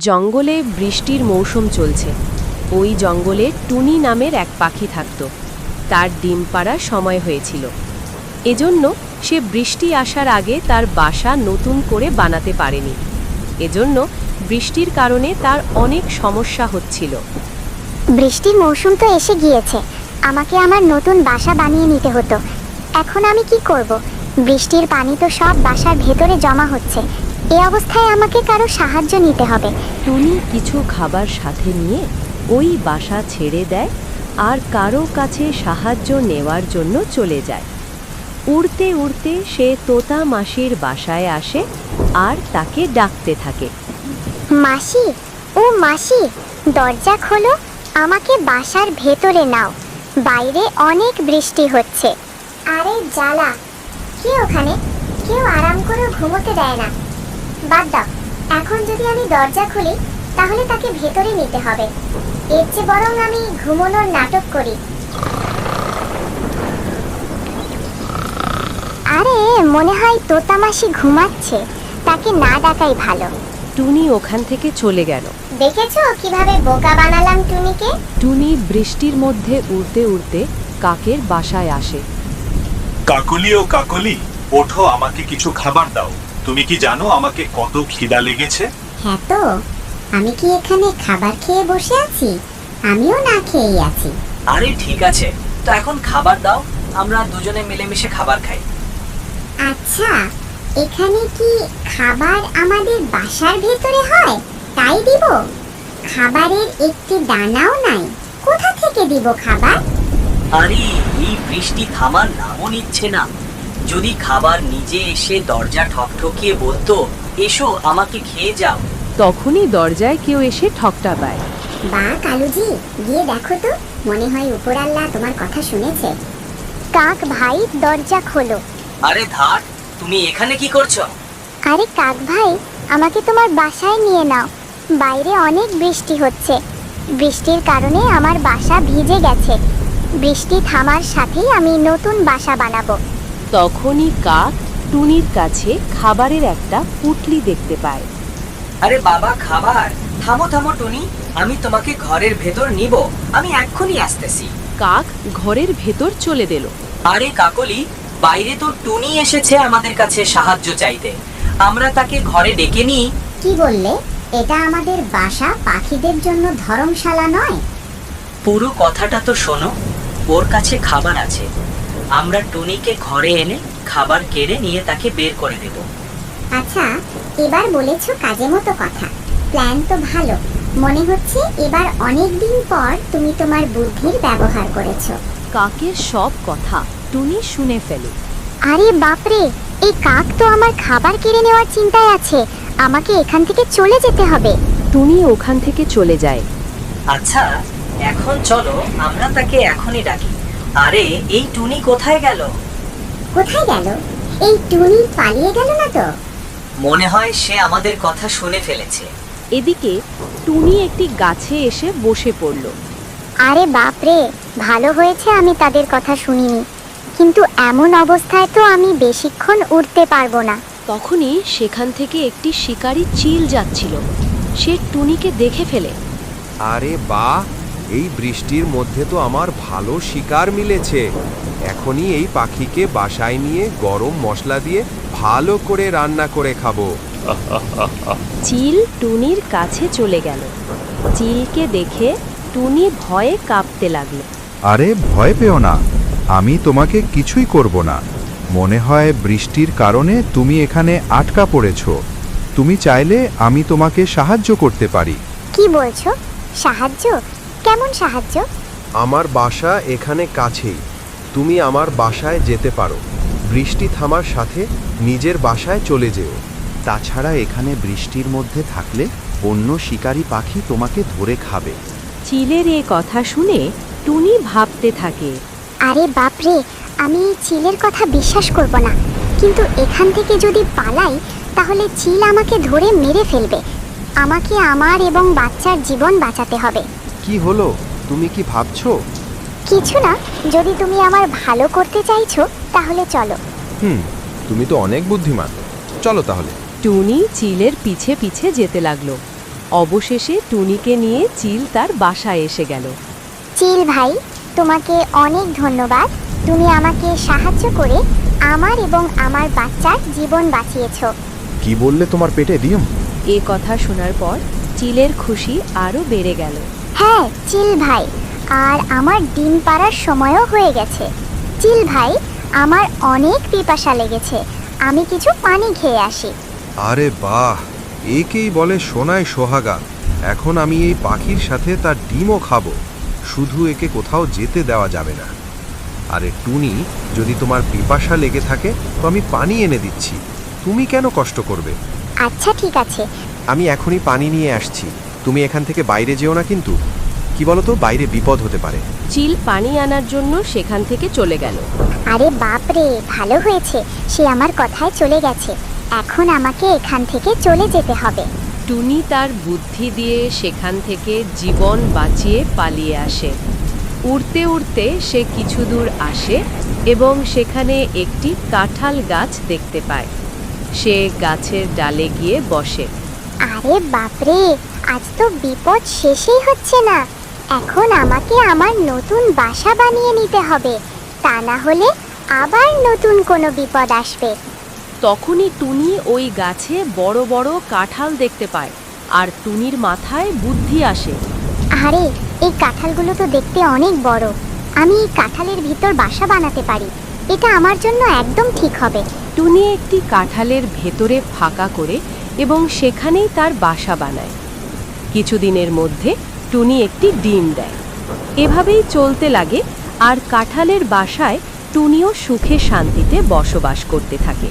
জঙ্গলে বৃষ্টির মৌসুম চলছে। ওই জঙ্গলে টুনি নামের এক পাখি থাকত। তার ডিম পাড়ার সময় হয়েছিল। এজন্য সে বৃষ্টি আসার আগে তার বাসা নতুন করে বানাতে পারেনি। এজন্য বৃষ্টির কারণে তার অনেক সমস্যা হচ্ছিল। বৃষ্টির মৌসুম তো এসে গিয়েছে, আমাকে আমার নতুন বাসা বানিয়ে নিতে হতো। এখন আমি কি করব? বৃষ্টির পানি তো সব বাসার ভেতরে জমা হচ্ছে। এই অবস্থায় আমাকে কারো সাহায্য নিতে হবে। টুনি কিছু খাবার সাথে নিয়ে ওই বাসা ছেড়ে দেয় আর কারো কাছে সাহায্য নেওয়ার জন্য চলে যায়। উড়তে উড়তে সে তোতা মাসির বাসায় আসে আর তাকে ডাকতে থাকে। মাসি, ও মাসি, দরজা খোলো, আমাকে বাসার ভেতরে নাও। বাইরে অনেক বৃষ্টি হচ্ছে। আরে জ্বালা, কে ওখানে? কেউ আরাম করে ঘুমোতে দেয় না। বাদ দাও, এখন যদি আমি দরজা খুলি তাহলে তাকে ভেতরে নিতে হবে। এর চেয়ে বরং আমি ঘুমানোর নাটক করি। আরে মনে হয় তোতা মাসি ঘুমাচ্ছে, তাকে না ডাকাই ভালো। টুনি ওখান থেকে চলে গেল। দেখেছো কিভাবে বোকা বানালাম টুনিকে? টুনি বৃষ্টির মধ্যে উড়তে উড়তে কাকের বাসায় আসে। কাকলি ও কাকলি, ওঠো, আমাকে কিছু খাবার দাও। তুমি কি জানো আমাকে কত খিদা লেগেছে? হ্যাঁ তো, আমি কি এখানে খাবার খেয়ে বসে আছি? আমিও না খেয়েই আছি। আরে ঠিক আছে, তো এখন খাবার দাও, আমরা দুজনে মিলেমিশে খাবার খাই। আচ্ছা, এখানে কি খাবার আমাদের বাসার ভেতরে হয়? তাই দিব? খাবারের একটি দানাও নাই, কোথা থেকে দিব খাবার? আরে এই বৃষ্টি থামার নামও নিচ্ছে না। যদি খাবার নিজে এসে দরজা ঠকঠকিয়ে বলতো, এসো আমাকে খেয়ে যাও। তখনই দরজায় কেউ এসে ঠকঠাকায়। বা কালুজি, গিয়ে দেখো তো, মনে হয় উপরাল্লাহ তোমার কথা শুনেছে। কাক ভাই, দরজা খোলো। আরে ধার, তুমি এখানে কি করছো? আরে কাক ভাই, আমাকে তোমার বাসায় নিয়ে নাও। বাইরে অনেক বৃষ্টি হচ্ছে। বৃষ্টির কারণে আমার বাসা ভিজে গেছে। বৃষ্টি থামার সাথেই আমি নতুন বাসা বানাবো। তখনই কাক টুনির কাছে খাবারের একটা পুঁটলি দেখতে পায়। আরে বাবা, খাবার! থামো থামো টুনি, আমি তোমাকে ঘরের ভেতর নিব। আমি এক্ষুনি আসতেছি। কাক ঘরের ভেতর চলে দিল। আরে কাকলি, বাইরে তো টুনি এসেছে আমাদের কাছে সাহায্য চাইতে। আমরা তাকে ঘরে ডেকে নিই। কি বললে? এটা আমাদের বাসা পাখিদের জন্য ধর্মশালা নয়। পুরো কথাটা তো শোনো। ওর কাছে খাবার আছে। আমরা টুনিকে ঘরে এনে খাবার কেড়ে নিয়ে তাকে বের করে দেব। আচ্ছা, এবার বলেছো কাজে মতো কথা। প্ল্যান তো ভালো। মনে হচ্ছে এবার অনেক দিন পর তুমি তোমার বুদ্ধির ব্যবহার করেছো। কাকের সব কথা টুনি শুনে ফেলে। আরে বাপরে, এই কাক তো আমার খাবার কেড়ে নেওয়ার চিন্তায় আছে। আমাকে এখান থেকে চলে যেতে হবে। টুনি ওখান থেকে চলে যায়। আচ্ছা, এখন চলো আমরা তাকে এখনই ডাকি। আরে এই টুনি কোথায় গেল? কোথায় গেল? এই টুনি পালিয়ে গেল না তো? মনে হয় সে আমাদের কথা শুনে ফেলেছে। এদিকে টুনি একটি গাছে এসে বসে পড়ল। আরে বাপরে, ভালো হয়েছে আমি তাদের কথা শুনিনি। কিন্তু এমন অবস্থায় তো আমি বেশিক্ষণ উড়তে পারবো না। তখনই সেখান থেকে একটি শিকারী চিল যাচ্ছিল। সে টুনিকে দেখে ফেলে। আরে বাহ, এই বৃষ্টির মধ্যে তো আমার ভালো শিকার মিলেছে। এখনই এই পাখিকে বাসায় নিয়ে গরম মশলা দিয়ে ভালো করে রান্না করে খাবো। চিল টুনির কাছে চলে গেল। চিলকে দেখে টুনি ভয়ে কাঁপতে লাগলো। আরে ভয় পেও না, আমি তোমাকে কিছুই করব না। মনে হয় বৃষ্টির কারণে তুমি এখানে আটকা পড়েছো। তুমি চাইলে আমি তোমাকে সাহায্য করতে পারি। কি বলছো? সাহায্য? কেমন সাহায্য? আমার বাসা এখানে কাছেই। তুমি আমার বাসায় যেতে পারো। বৃষ্টি থামার সাথে নিজের বাসায় চলে যেও। তাছাড়া এখানে বৃষ্টির মধ্যে থাকলে অন্য শিকারী পাখি তোমাকে ধরে খাবে। চিলের এ কথা শুনে টুনি ভাবতে থাকে। আরে বাপরে, আমি এই চিলের কথা বিশ্বাস করব না। কিন্তু এখান থেকে যদি পালাই তাহলে চিল আমাকে ধরে মেরে ফেলবে। আমাকে আমার এবং বাচ্চার জীবন বাঁচাতে হবে। কি হলো? তুমি কি ভাবছো? কিছু না, যদি তুমি আমার ভালো করতে চাইছো তাহলে চলো। তুমি তো অনেক বুদ্ধিমান। চলো তাহলে। টুনি চিলের পিছে পিছে যেতে লাগলো। অবশেষে টুনিকে নিয়ে চিল তার বাসায় এসে গেল। চিল ভাই, তোমাকে অনেক ধন্যবাদ। তুমি আমাকে সাহায্য করে আমার এবং আমার বাচ্চার জীবন বাঁচিয়েছো। কি বললে তোমার পেটে ডিম? এ কথা শোনার পর চিলের খুশি আরও বেড়ে গেল। হ্যাঁ চিল ভাই, আর আমার ডিম পাড়ার সময়ও হয়ে গেছে। চিল ভাই, আমার অনেক পিপাসা লেগেছে, আমি কিছু পানি খেয়ে আসি। আরে বাহ, একেই বলে সোনায় সোহাগা। এখন আমি এই পাখির সাথে তার ডিমও খাবো, শুধু একে কোথাও যেতে দেওয়া যাবে না। আরে টুনি, যদি তোমার পিপাসা লেগে থাকে তো আমি পানি এনে দিচ্ছি, তুমি কেন কষ্ট করবে? আচ্ছা ঠিক আছে। আমি এখনই পানি নিয়ে আসছি, তুমি এখান থেকে বাইরে যেও না কিন্তু। কি বলো তো, বাইরে বিপদ হতে পারে। চিল পানি আনার জন্য সেখান থেকে চলে গেল। আরে বাপরে, ভালো হয়েছে সে আমার কথায় চলে গেছে। এখন আমাকে এখান থেকে চলে যেতে হবে। টুনি তার বুদ্ধি দিয়ে সেখান থেকে জীবন বাঁচিয়ে পালিয়ে আসে। উড়তে উড়তে সে কিছু দূর আসে এবং সেখানে একটি কাঁঠাল গাছ দেখতে পায়। সে গাছের ডালে গিয়ে বসে। আরে বাপরে, আজ তো বিপদ শেষই হচ্ছে না। এখন আমাকে আমার নতুন বাসা বানিয়ে নিতে হবে, তা না হলে আবার নতুন কোনো বিপদ আসবে। তখনই টুনি ওই গাছে বড় বড় কাঁঠাল দেখতে পায়, আর টুনির মাথায় বুদ্ধি আসে। আরে, এই কাঁঠালগুলো তো দেখতে অনেক বড়, আমি এই কাঁঠালের ভিতর বাসা বানাতে পারি, এটা আমার জন্য একদম ঠিক হবে। টুনি একটি কাঁঠালের ভেতরে ফাঁকা করে এবং সেখানেই তার বাসা বানায়। কিছুদিনের মধ্যে টুনি একটি ডিম দেয়। এভাবেই চলতে লাগে, আর কাঁঠালের বাসায় টুনিও সুখে শান্তিতে বসবাস করতে থাকে।